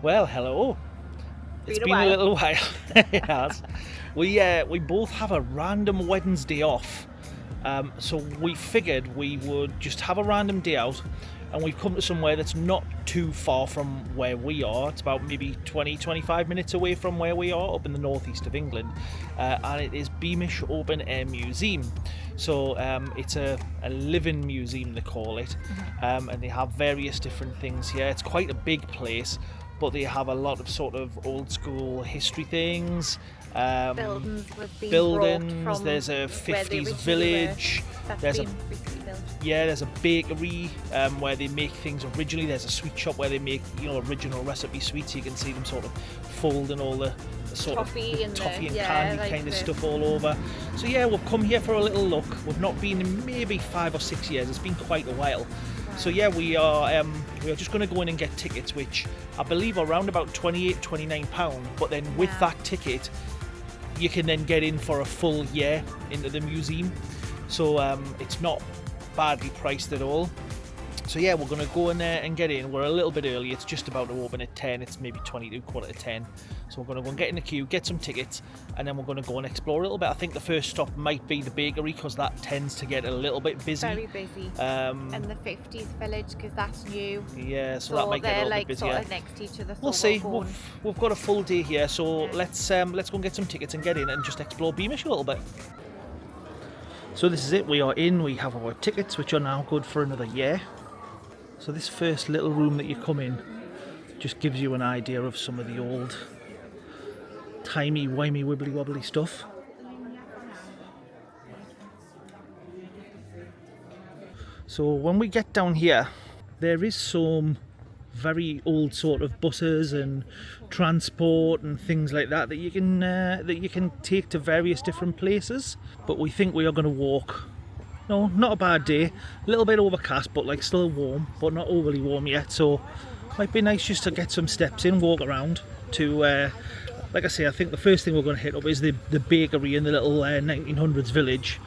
Well, hello. It's been a little while. It has. We both have a random Wednesday off, so we figured we would just have a random day out, and we've come to somewhere that's not too far from where we are. It's about maybe 20-25 minutes away from where we are, up in the northeast of England, and it is Beamish Open Air Museum. So it's a living museum, they call it, and they have various different things here. It's quite a big place, but they have a lot of sort of old school history things. Buildings. There's a 50s village. There's a bakery where they make things originally. There's a sweet shop where they make original recipe sweets. You can see them sort of folding all the sort toffee of toffee and candy kind of stuff all over. So yeah, we've come here for a little look. We've not been in maybe 5 or 6 years. It's been quite a while. So yeah, we are just going to go in and get tickets, which I believe are around about £28-29. But then with that ticket, you can then get in for a full year into the museum. So it's not badly priced at all. So yeah, we're going to go in there and get in. We're a little bit early. It's just about to open at 10. It's maybe 22, quarter to 10. So we're going to go and get in the queue, get some tickets, and then we're going to go and explore a little bit. I think the first stop might be the bakery, because that tends to get a little bit busy. Very busy. And the 50s village, because that's new. Yeah, so that might get a little bit busier. Sort of next to each other. We'll see. We've got a full day here, so let's go and get some tickets and get in and just explore Beamish a little bit. So this is it. We are in. We have our tickets, which are now good for another year. So this first little room that you come in just gives you an idea of some of the old timey-wimey wibbly-wobbly stuff. So when we get down here, there is some very old sort of buses and transport and things like that you can take to various different places. But we think we are going to walk. No, not a bad day. A little bit overcast, but like still warm, but not overly warm yet. So might be nice just to get some steps in, walk around to, like I say, I think the first thing we're going to hit up is the bakery in the little 1900s village.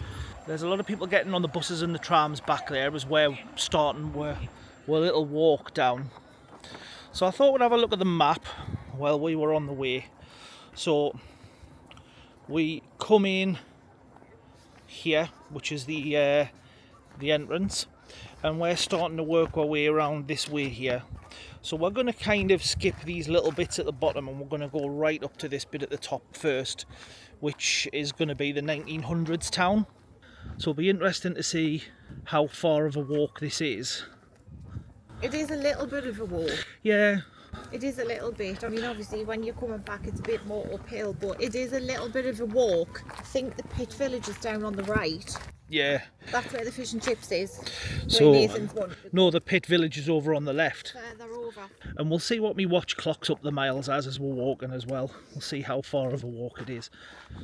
There's a lot of people getting on the buses and the trams back there as we're starting we're a little walk down. So I thought we'd have a look at the map while we were on the way. So we come in here, which is the entrance, and we're starting to work our way around this way here. So we're going to kind of skip these little bits at the bottom, and we're going to go right up to this bit at the top first, which is going to be the 1900s town. So it'll be interesting to see how far of a walk this is. It is a little bit of a walk. Yeah. It is a little bit. I mean, obviously, when you're coming back, it's a bit more uphill, but it is a little bit of a walk. I think the pit village is down on the right. Yeah. That's where the fish and chips is. So, no, the pit village is over on the left. They're over. And we'll see what my watch clocks up the miles as we're walking as well. We'll see how far of a walk it is.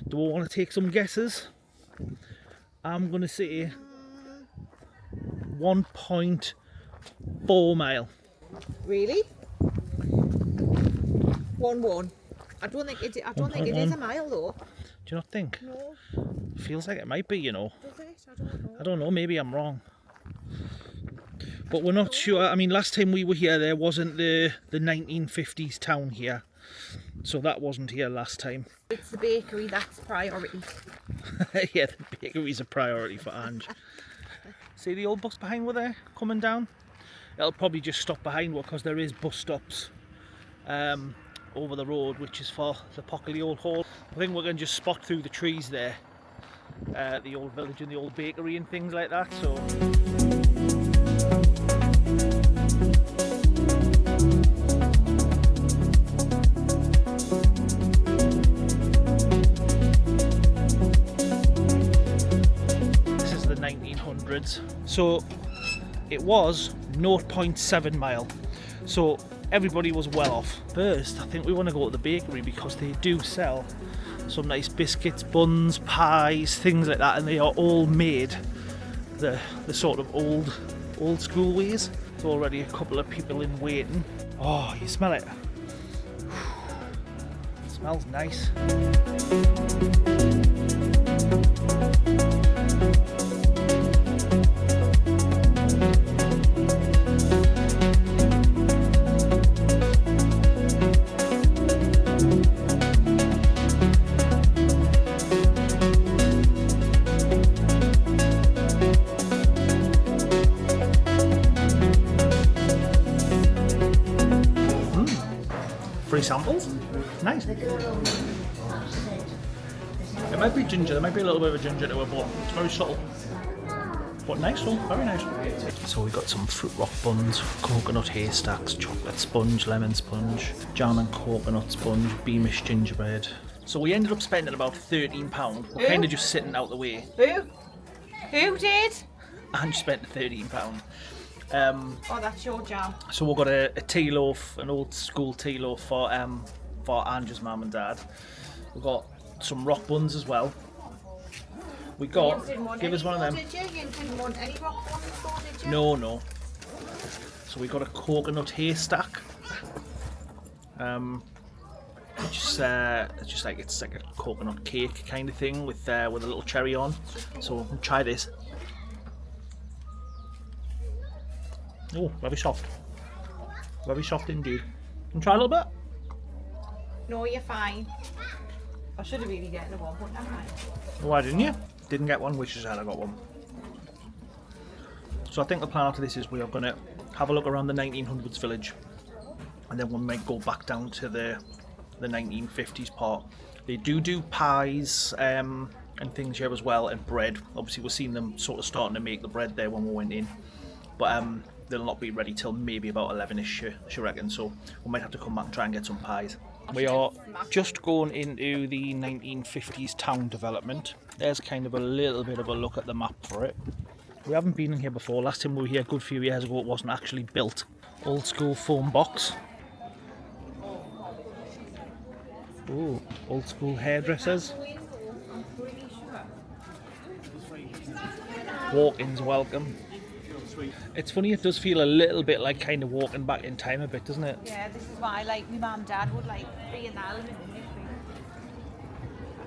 Do we want to take some guesses? I'm going to say 1.4 mile. Really? 1-1. I don't think it is a mile though. Do you not think? No. Feels like it might be, you know. Does it? I don't know. I don't know, maybe I'm wrong. But we're not sure. I mean, last time we were here, there wasn't the 1950s town here. So that wasn't here last time. It's the bakery that's priority. Yeah, the bakery's a priority for Ange. See the old bus behind we're there, coming down? It'll probably just stop behind her because there is bus stops over the road, which is for the Pockley Old Hall. I think we're going to just spot through the trees there, the old village and the old bakery and things like that. So. This is the 1900s. So it was 0.7 mile. So everybody was well off. First, I think we want to go to the bakery because they do sell some nice biscuits, buns, pies, things like that, and they are all made the sort of old school ways. There's already a couple of people in waiting. Oh, you smell it? It smells nice. Free samples. Nice. It might be ginger. There might be a little bit of a ginger to it, but it's very subtle. But nice one, very nice. So we got some fruit rock buns, coconut haystacks, chocolate sponge, lemon sponge, jam and coconut sponge, Beamish gingerbread. So we ended up spending about £13. We're kind of just sitting out the way. Who did? And spent £13. Oh, that's your jam. So we've got a tea loaf, an old school tea loaf for Andrew's mum and dad. We've got some rock buns as well. We got, give us one of them. Did you? You didn't want any rock buns though, did you? No. So we got a coconut haystack. It's like a coconut cake kind of thing with a little cherry on. So we'll try this. Oh, very soft. Very soft indeed. Can try a little bit? No, you're fine. I should have really gotten one, but never mind. Why didn't you? Didn't get one, wishes I had got one. So I think the plan after this is we are going to have a look around the 1900s village, and then we might go back down to the 1950s part. They do pies and things here as well, and bread. Obviously we've seen them sort of starting to make the bread there when we went in, but they'll not be ready till maybe about 11ish, she reckons, so we might have to come back and try and get some pies. We are just going into the 1950s town development. There's kind of a little bit of a look at the map for it. We haven't been in here before. Last time we were here a good few years ago, it wasn't actually built. Old school phone box. Ooh, old school hairdressers. Walk-ins welcome. It's funny, it does feel a little bit like kind of walking back in time a bit, doesn't it? Yeah, this is why my mum and dad would like be in that element.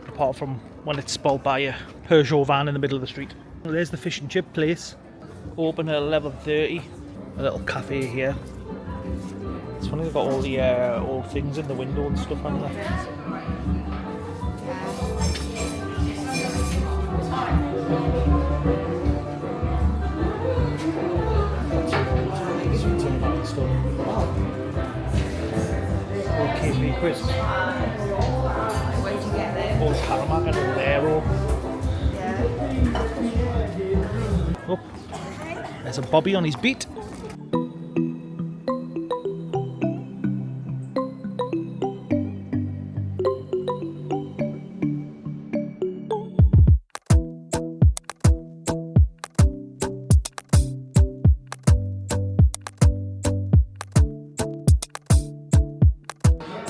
Apart from when it's spelled by a Peugeot van in the middle of the street. Well, there's the fish and chip place. Open at 11:30. A little cafe here. It's funny they've got all the old things in the window and stuff on there. KP crisps. Where'd you get them? Old Tarmac and old Aero. Yeah. Oh, there's a Bobby on his beat.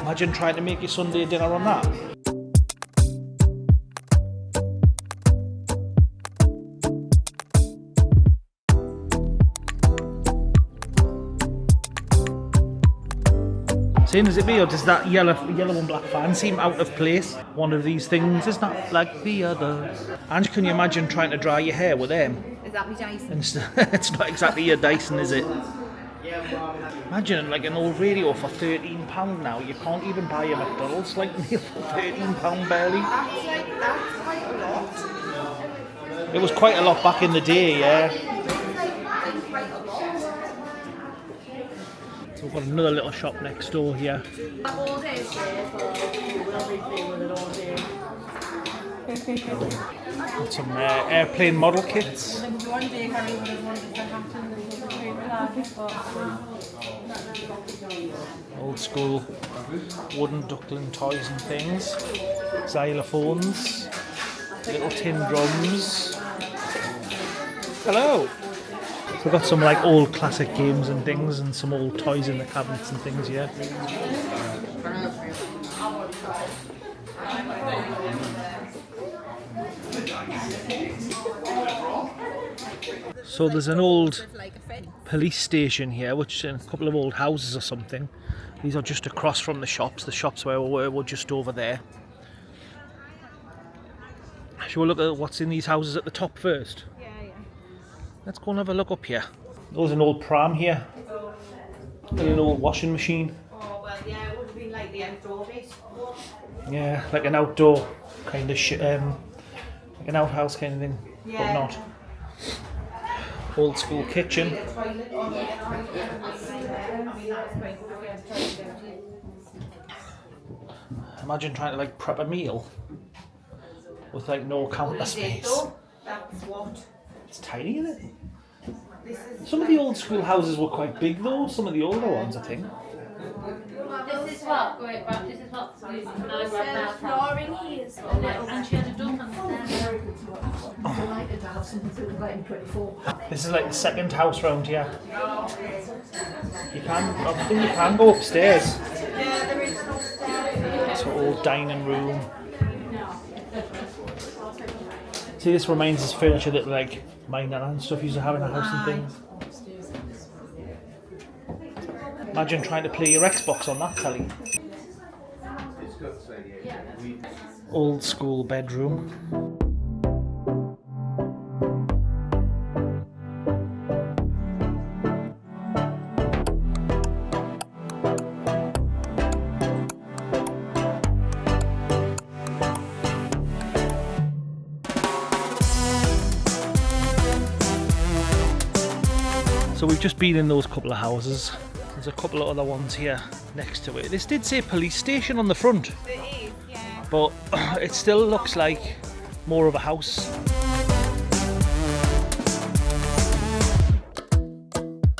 Imagine trying to make your Sunday dinner on that. Same as it be, or does that yellow and black fan seem out of place? One of these things is not like the other. And can you imagine trying to dry your hair with them? Is that me Dyson? It's not exactly your Dyson, is it? Imagine like an old radio for £13 now. You can't even buy a McDonald's like meal for £13 barely. That's quite a lot. It was quite a lot back in the day, yeah. So we've got another little shop next door here. Got some airplane model kits. One day Harry would have wanted the hat and the Old school wooden duckling toys and things. Xylophones. Little tin drums. Hello! So we've got some like old classic games and things and some old toys in the cabinets and things here. So there's an old police station here, which is in a couple of old houses or something. These are just across from the shops. The shops where we were just over there. Shall we look at what's in these houses at the top first? Yeah. Let's go and have a look up here. There's an old pram here. And an old washing machine. Oh, well, yeah, it would have been like the outdoor bit. Yeah, like an outdoor kind of like an outhouse kind of thing, Yeah. but not. Old school kitchen. Imagine trying to like prep a meal with like no counter space. That's what. It's tiny, isn't it? This is Some of the old school houses were quite big though, some of the older ones I think. This is what going back. This is what we now right now. Flooring here is And she had a dump on the stairs. delighted to have something to invite in 24. This is like the second house round here. I think you can go upstairs. yeah, there is an upstairs. It's an old dining room. See, this reminds us of furniture that like my nana and stuff used to have in the house and things. Imagine trying to play your Xbox on that telly. Old school bedroom. So we've just been in those couple of houses. There's a couple of other ones here next to it. This did say police station on the front, It is, yeah. but it still looks like more of a house.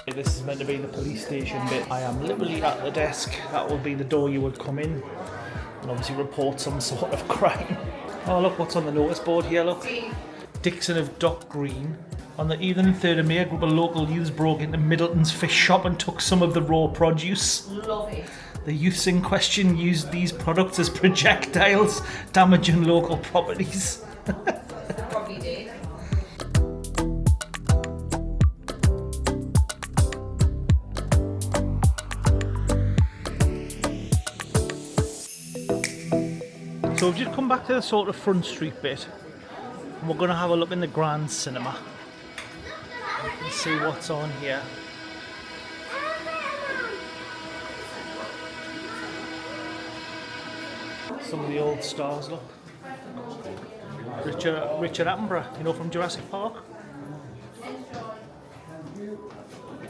This is meant to be the police station bit. I am literally at the desk. That will be the door you would come in and obviously report some sort of crime. Oh look what's on the notice board here, look. Dixon of Dock Green. On the evening 3rd of May, a group of local youths broke into Middleton's fish shop and took some of the raw produce. Love it. The youths in question used these products as projectiles, damaging local properties. Probably did. So we've just come back to the sort of front street bit, and we're going to have a look in the Grand Cinema and see what's on here. Some of the old stars, look. Richard Attenborough, you know, from Jurassic Park.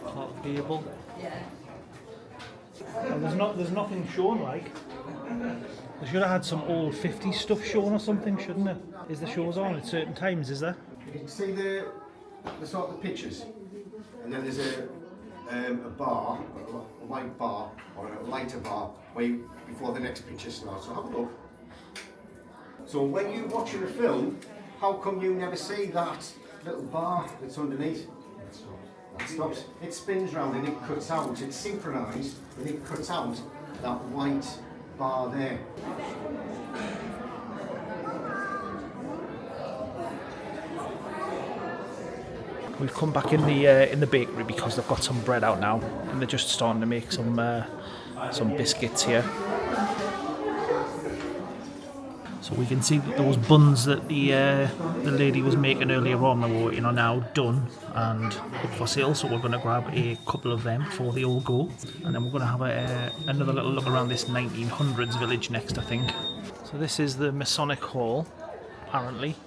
Clark Gable. And there's nothing shown like. They should have had some old 50s stuff shown or something, shouldn't it? Is the shows on at certain times, is there? You can see the sort of pictures, and then there's a bar, a white bar or a lighter bar before the next picture starts. So have a look. So when you're watching a film, how come you never see that little bar that's underneath? That stops. It spins round and it cuts out. It's synchronised and it cuts out that white bar there. We've come back in the bakery because they've got some bread out now, and they're just starting to make some biscuits here. So we can see that those buns that the lady was making earlier on, they were are now done and up for sale. So we're going to grab a couple of them before they all go, and then we're going to have another little look around this 1900s village next, I think. So this is the Masonic Hall, apparently.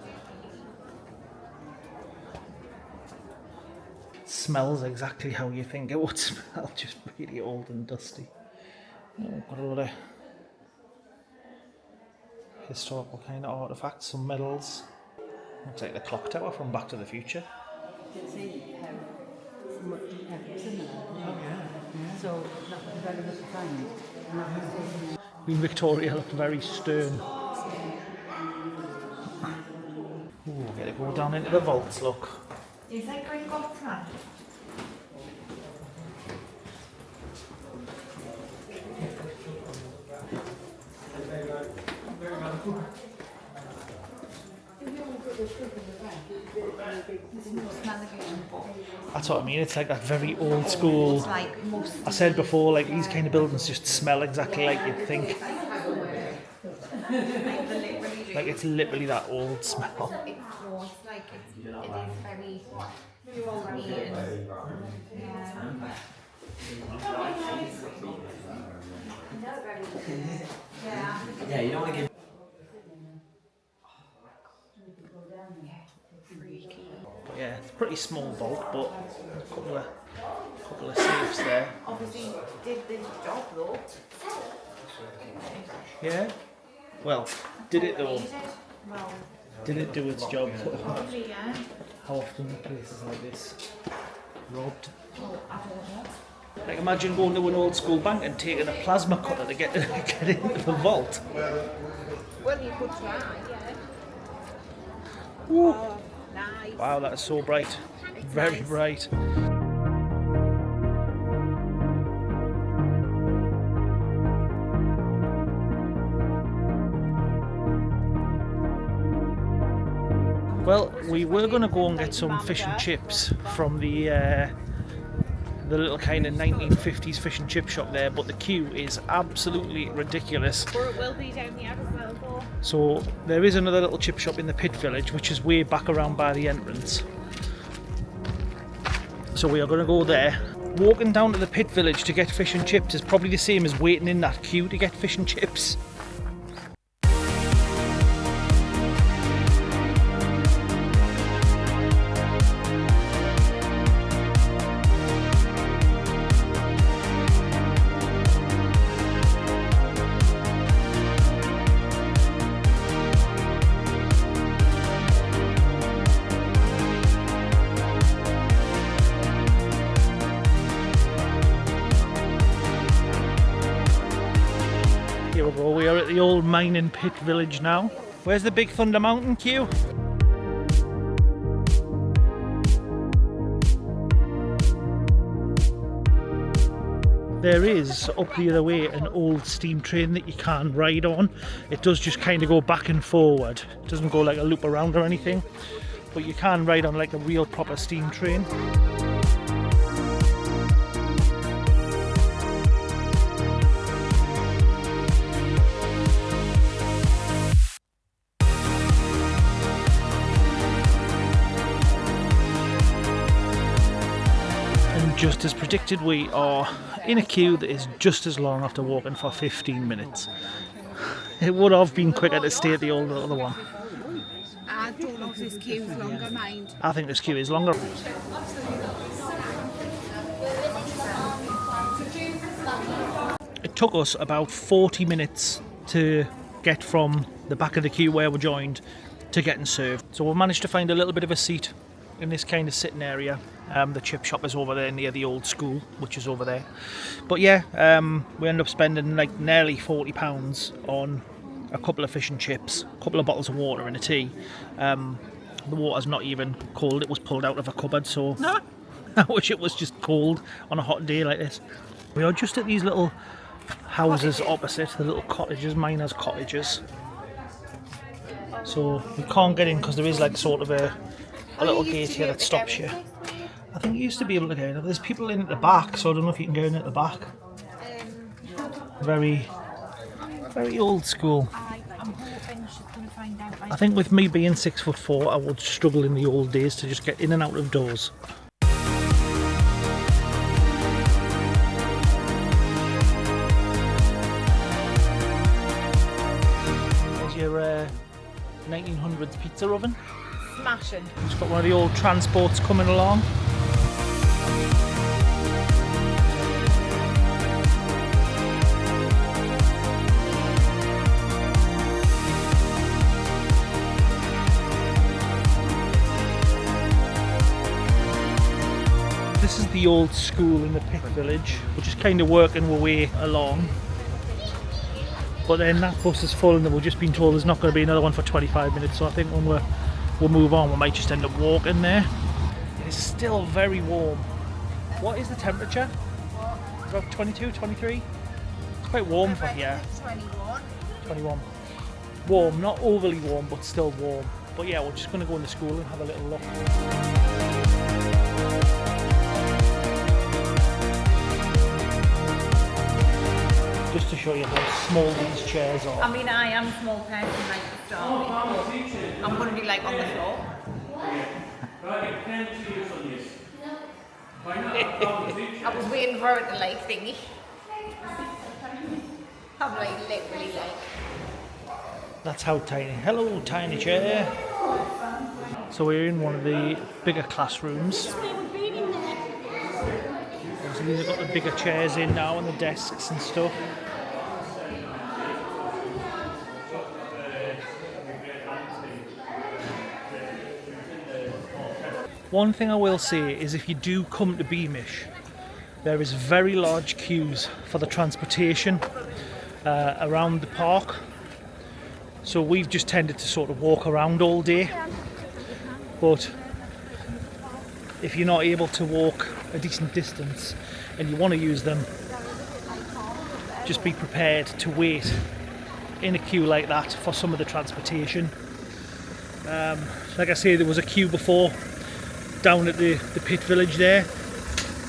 Smells exactly how you think it would smell, just really old and dusty. Oh, got a lot of historical kind of artifacts, some medals. Looks like the clock tower from Back to the Future. You can see how much similar. So that was very much fun. Queen Victoria looked very stern. Ooh, we're going to go down into the vaults, look. Is that Green Gotthard? That's what I mean, it's like that very old school. It's like most. I said before, like these kind of buildings just smell exactly like you'd think. Like it's literally that old smell. It was like it is very homey and Yeah, you don't want to give. But yeah, it's a pretty small vault, but a couple of safes there. obviously did this job though. Yeah, Well, did it though? Well, Did it do its job? probably, yeah. How often are places like this robbed? Well, I don't know. Like imagine going to an old school bank and taking a plasma cutter to get into the vault. Well, you could try, yeah. Ooh. Oh, nice. Wow, that is so bright. Very nice. bright. Well, we were going to go and get some fish and chips from the little kind of 1950s fish and chip shop there, but the queue is absolutely ridiculous. But it will be down here as well, though. So there is another little chip shop in the pit village, which is way back around by the entrance. So we are going to go there. Walking down to the pit village to get fish and chips is probably the same as waiting in that queue to get fish and chips. Here we go, we are at the old mining pit village now. Where's the Big Thunder Mountain queue? There is, up the other way, an old steam train that you can ride on. It does just kind of go back and forward. It doesn't go like a loop around or anything, but you can ride on like a real proper steam train. Just as predicted, we are in a queue that is just as long after walking for 15 minutes. It would have been quicker to stay at the old other one. I don't know if this queue's longer, mind. I think this queue is longer. It took us about 40 minutes to get from the back of the queue where we joined to getting served. So we managed to find a little bit of a seat in this kind of sitting area. The chip shop is over there near the old school, which is over there. But yeah, we ended up spending like nearly £40 on a couple of fish and chips, a couple of bottles of water and a tea. The water's not even cold, it was pulled out of a cupboard, so I wish it was just cold on a hot day like this. We are just at these little houses opposite, the little cottages, miners' cottages. So we can't get in because there is like sort of a little gate here that stops you. I think you used to be able to get in. There's people in at the back, so I don't know if you can go in at the back. Very, very old school. I'm hoping she's going to find out. I think with me being 6'4", I would struggle in the old days to just get in and out of doors. There's your 1900s pizza oven. Smashing. It's got one of the old transports coming along. This is the old school in the pit village, which is kind of working our way along. But then that bus is full and we've just been told there's not going to be another one for 25 minutes, so I think when we'll move on, we might just end up walking there. It's still very warm. What is the temperature? It's about 22, 23? It's quite warm for here. 21. 21. Warm, not overly warm, but still warm. But yeah, we're just going to go into school and have a little look. Just to show you how small these chairs are. I mean, I am a small person, like to start with. I'm going to be like on the floor. I was waiting for it to like thingy. I'm like literally like. That's how tiny. Hello, tiny chair. So we're in one of the bigger classrooms. So these have got the bigger chairs in now and the desks and stuff. One thing I will say is if you do come to Beamish, there is very large queues for the transportation around the park. So we've just tended to sort of walk around all day. But if you're not able to walk a decent distance and you want to use them, just be prepared to wait in a queue like that for some of the transportation. Like I say, there was a queue before down at the pit village there.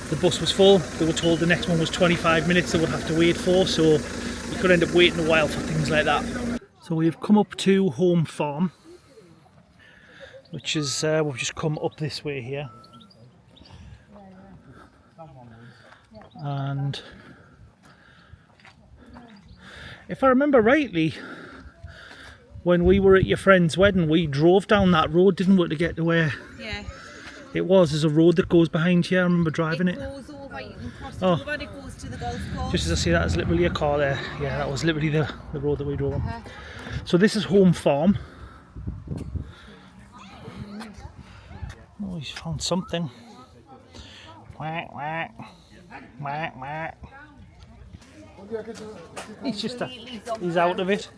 The bus was full. They were told the next one was 25 minutes they would have to wait for, so you could end up waiting a while for things like that. So we've come up to Home Farm, which is we've just come up this way here, and if I remember rightly, when we were at your friend's wedding, we drove down that road, didn't we, to get to where Yeah. it was. There's a road that goes behind here. I remember driving it. Goes over, you can cross Oh. over and it goes to the golf course. Just as I say, that is literally a car there. Yeah, that was literally the road that we drove on. So this is Home Farm. Oh, he's found something. Whack, whack. Whack, whack. He's out of it.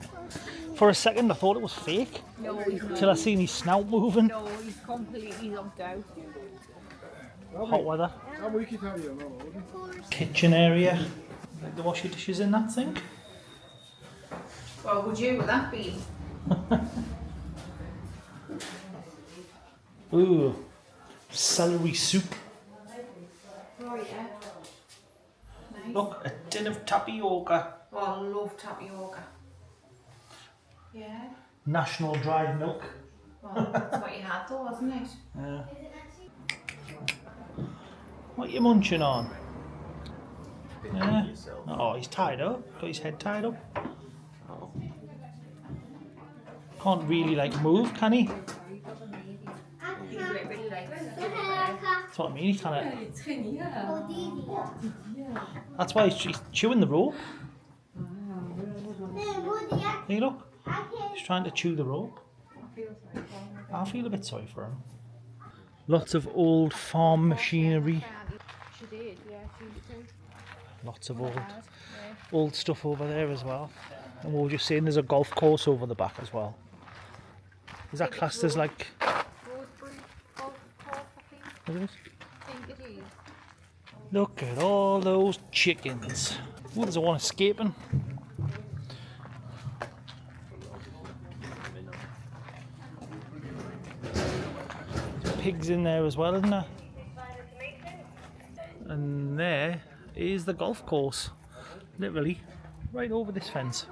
For a second I thought it was fake. No, he's not. Till I seen his snout moving. No, he's completely locked out. Hot weather. Kitchen area. Like to wash your dishes in that sink. What would you with that be? Ooh, celery soup. Right, yeah. Nice. Look, a tin of tapioca. Oh, I love tapioca. Yeah. National dried milk. Well, that's what you had though, wasn't it? Yeah. What you munching on? Yeah. Oh, he's tied up. Got his head tied up. Can't really like move, can he? That's what I mean. He kind of. That's why he's chewing the rope. Hey, look. He's trying to chew the rope. I feel a bit sorry for him. Lots of old farm machinery. She did, yeah, she did. Lots of old stuff over there as well. And we were just saying there's a golf course over the back as well. Is that classed as like... Is it? I think it is. Look at all those chickens. Oh, there's one escaping. There's pigs in there as well, isn't there? And there is the golf course. Literally right over this fence.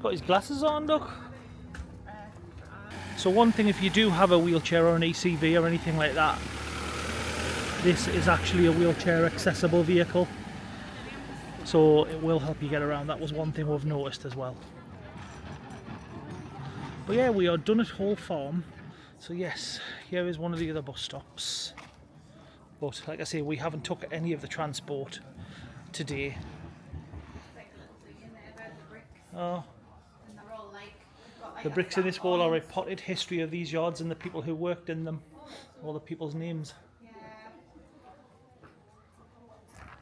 Got his glasses on, look. So one thing, if you do have a wheelchair or an ACV or anything like that, this is actually a wheelchair accessible vehicle. So it will help you get around. That was one thing we've noticed as well. But yeah, we are done at Hall Farm. So yes, here is one of the other bus stops. But like I say, we haven't took any of the transport today. Oh. The bricks in this wall are a potted history of these yards and the people who worked in them. All the people's names.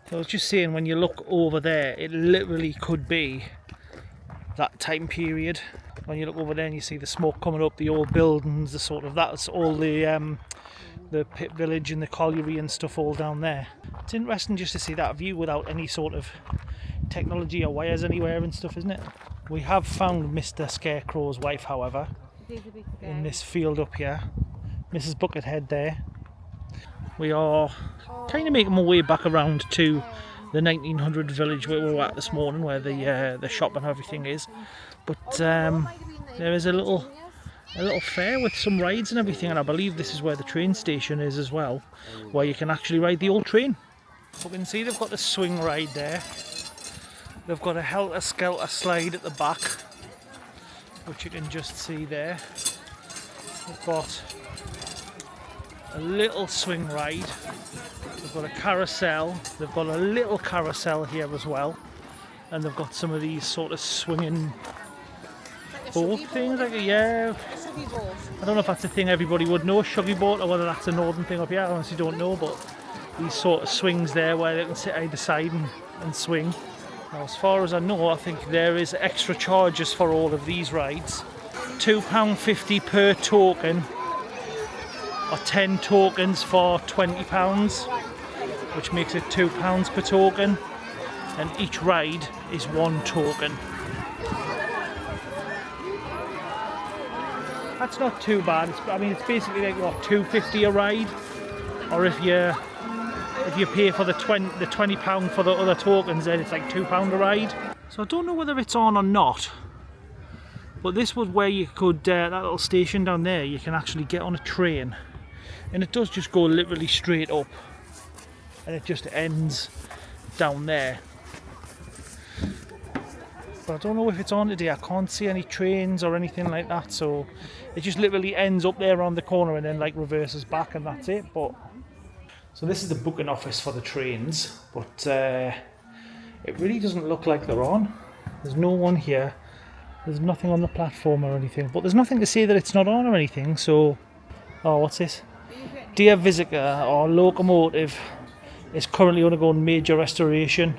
So I was just saying, when you look over there, it literally could be that time period. When you look over there and you see the smoke coming up, the old buildings, the sort of, that's all the pit village and the colliery and stuff all down there. It's interesting just to see that view without any sort of technology or wires anywhere and stuff, isn't it? We have found Mr. Scarecrow's wife, however, in this field up here. Mrs. Buckethead there. We are kind of making my way back around to the 1900 village where we were at this morning, where the shop and everything is. But there is a little fair with some rides and everything, and I believe this is where the train station is as well, where you can actually ride the old train. You can see they've got the swing ride there. They've got a helter-skelter slide at the back, which you can just see there. They've got a little swing ride. They've got a carousel. They've got a little carousel here as well. And they've got some of these sort of swinging boat things, like yeah. Shuggy boat. I don't know if that's a thing everybody would know, shuggy boat, or whether that's a northern thing up here. I honestly don't know, but these sort of swings there where they can sit either side and swing. Now, as far as I know, I think there is extra charges for all of these rides. £2.50 per token, or 10 tokens for £20, which makes it £2 per token, and each ride is 1 token. That's not too bad. I mean, it's basically like what, £2.50 a ride, or if you pay for the £20 for the other tokens, then it's like £2 a ride. So I don't know whether it's on or not, but this was where you could that little station down there. You can actually get on a train, and it does just go literally straight up, and it just ends down there. But I don't know if it's on today. I can't see any trains or anything like that, so it just literally ends up there around the corner and then like reverses back, and that's it. But so this is the booking office for the trains, but it really doesn't look like they're on. There's no one here. There's nothing on the platform or anything, but there's nothing to say that it's not on or anything. So, oh, what's this? Dear visitor, our locomotive is currently undergoing major restoration.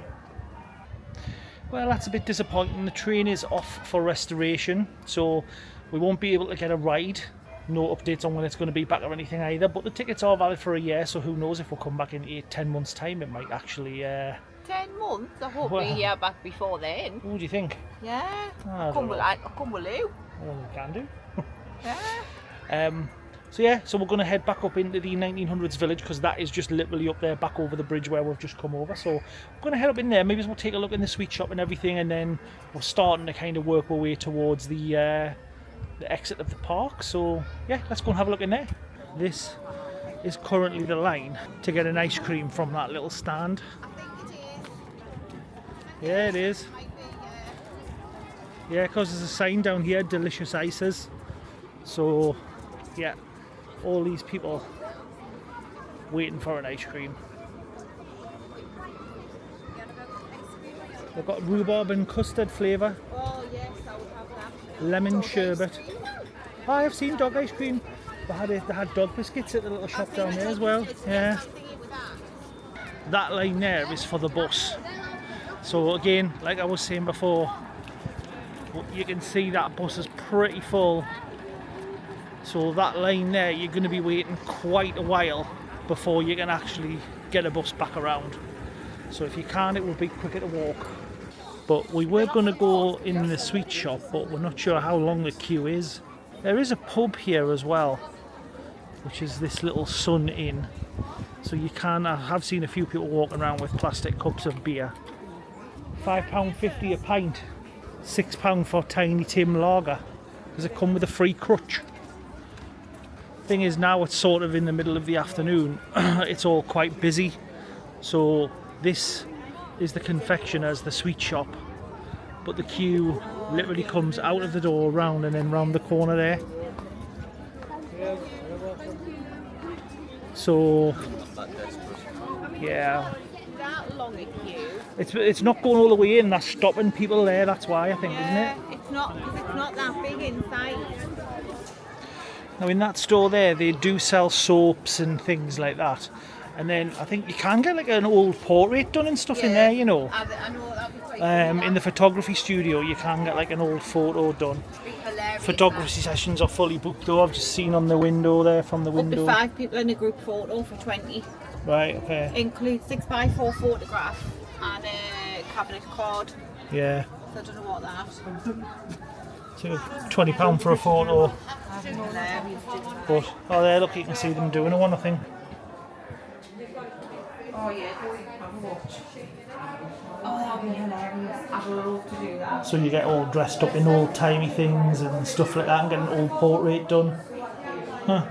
Well, that's a bit disappointing. The train is off for restoration, so we won't be able to get a ride. No updates on when it's going to be back or anything either, but the tickets are valid for a year, so who knows, if we'll come back in 8-10 months time, it might actually 10 months? I hope well, we're here back before then. what do you think? Yeah. I Come don't with know. I'll come with you. Well, we can do. Yeah. So yeah, so we're going to head back up into the 1900s village, because that is just literally up there, back over the bridge where we've just come over. So we're going to head up in there. Maybe we'll take a look in the sweet shop and everything, and then we're starting to kind of work our way towards the exit of the park. So yeah, let's go and have a look in there. This is currently the line to get an ice cream from that little stand. I think it is. Yeah, it is. Might be, Yeah, because there's a sign down here, delicious ices. So yeah, all these people waiting for an ice cream. They've got rhubarb and custard flavour, oh yes, I would have that. lemon Dog ice sherbet. cream. Oh, I've seen dog ice cream. They had dog biscuits at the little shop down there as well. Yeah. That line there is for the bus. So again, like I was saying before, you can see that bus is pretty full. So that line there, you're going to be waiting quite a while before you can actually get a bus back around. So if you can, it will be quicker to walk. But we were going to go in the sweet shop, but we're not sure how long the queue is. There is a pub here as well, which is this little Sun Inn. So you can, I have seen a few people walking around with plastic cups of beer. £5.50 a pint, £6 for Tiny Tim Lager. Does it come with a free crutch? Thing is, now it's sort of in the middle of the afternoon. It's all quite busy. So this is the confectioner's, the sweet shop. But the queue literally comes out of the door, round and then round the corner there. So yeah, That long a queue. it's not going all the way in. That's stopping people there. That's why, I think, isn't it? It's not, because it's not that big inside. Now in that store there, they do sell soaps and things like that. And then I think you can get like an old portrait done and stuff in there, you know. I know that'd be quite cool. In the photography studio, you can get like an old photo done. Be hilarious. Photography sessions are fully booked though. I've just seen on the window there, from the Up to window. 5 people in a group photo for 20. Right, okay. Includes 6x4 photograph and a cabinet card. Yeah. So I don't know what that. So £20 for a photo. Hilarious. But, oh there, look, you can see them doing one, I think. Oh yeah, have a watch. Oh, that'd be hilarious. I would love to do that. So you get all dressed up in old-timey things and stuff like that and get an old portrait done. Huh.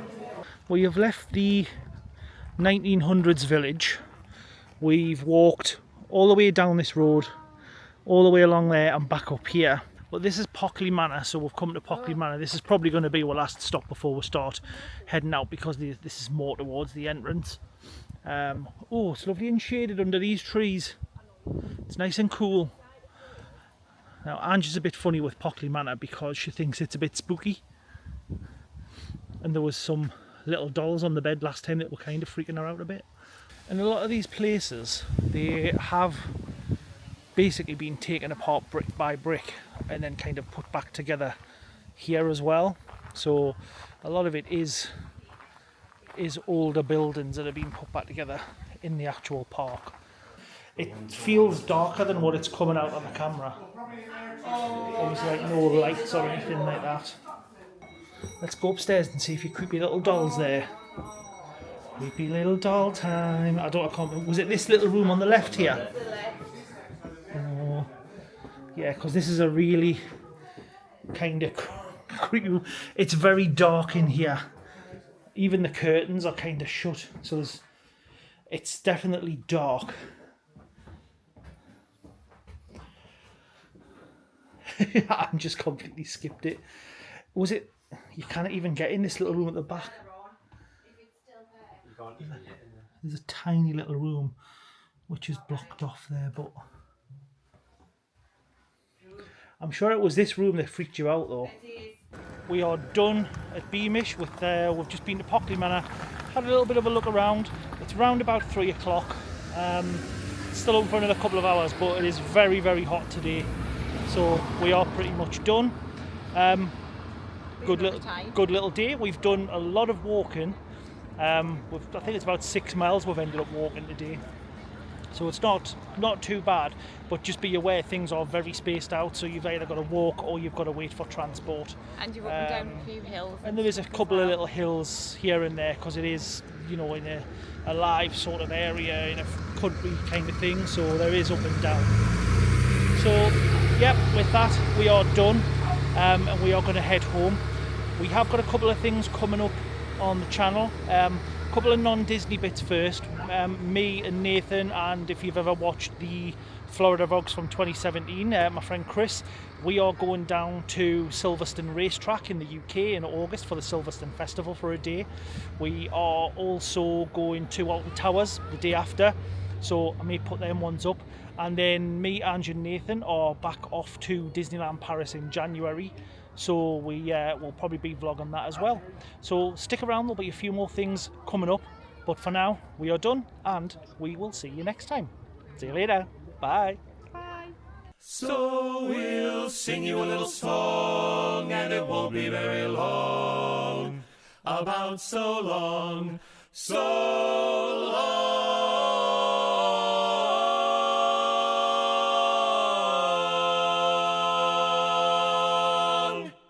Well, you've left the 1900s village. We've walked all the way down this road, all the way along there and back up here. But this is Pockley Manor, so we've come to Pockley Manor. This is probably going to be our last stop before we start heading out, because this is more towards the entrance. Oh, it's lovely and shaded under these trees. It's nice and cool. Now Angie's a bit funny with Pockley Manor because she thinks it's a bit spooky, and there was some little dolls on the bed last time that were kind of freaking her out a bit. And a lot of these places, they have basically been taken apart brick by brick and then kind of put back together here as well. So a lot of it is older buildings that have been put back together in the actual park. It feels darker than what it's coming out on the camera. Obviously, like no lights or anything like that. Let's go upstairs and see if your creepy little doll's there. Creepy little doll time. I can't remember. Was it this little room on the left here? Oh, yeah, because this is a really kind of creepy room. It's very dark in here. Even the curtains are kind of shut, so it's definitely dark. I just completely skipped it. Was it? You can't even get in this little room at the back. There's a tiny little room which is blocked off there, but I'm sure it was this room that freaked you out though. We are done at Beamish with we've just been to Pockley Manor, had a little bit of a look around. It's round about 3 o'clock. Still open for another couple of hours, but it is very, very hot today, so we are pretty much done. Good little day. We've done a lot of walking. I think it's about 6 miles we've ended up walking today, so it's not too bad, but just be aware things are very spaced out, so you've either got to walk or you've got to wait for transport. And you're up and down a few hills. And there is a couple of little hills here and there because it is, you know, in a live sort of area, in a country kind of thing, so there is up and down. So yep, with that we are done, and we are going to head home. We have got a couple of things coming up on the channel, a couple of non-Disney bits first. Me and Nathan, and if you've ever watched the Florida vlogs from 2017, my friend Chris, we are going down to Silverstone Racetrack in the UK in August for the Silverstone Festival for a day. We are also going to Alton Towers the day after, so I may put them ones up. And then me, Ange and Nathan are back off to Disneyland Paris in January, so we will probably be vlogging that as well. So stick around, there'll be a few more things coming up, but for now we are done and we will see you next time. See you later. Bye. So we'll sing you a little song, and it won't be very long. About so long, so long.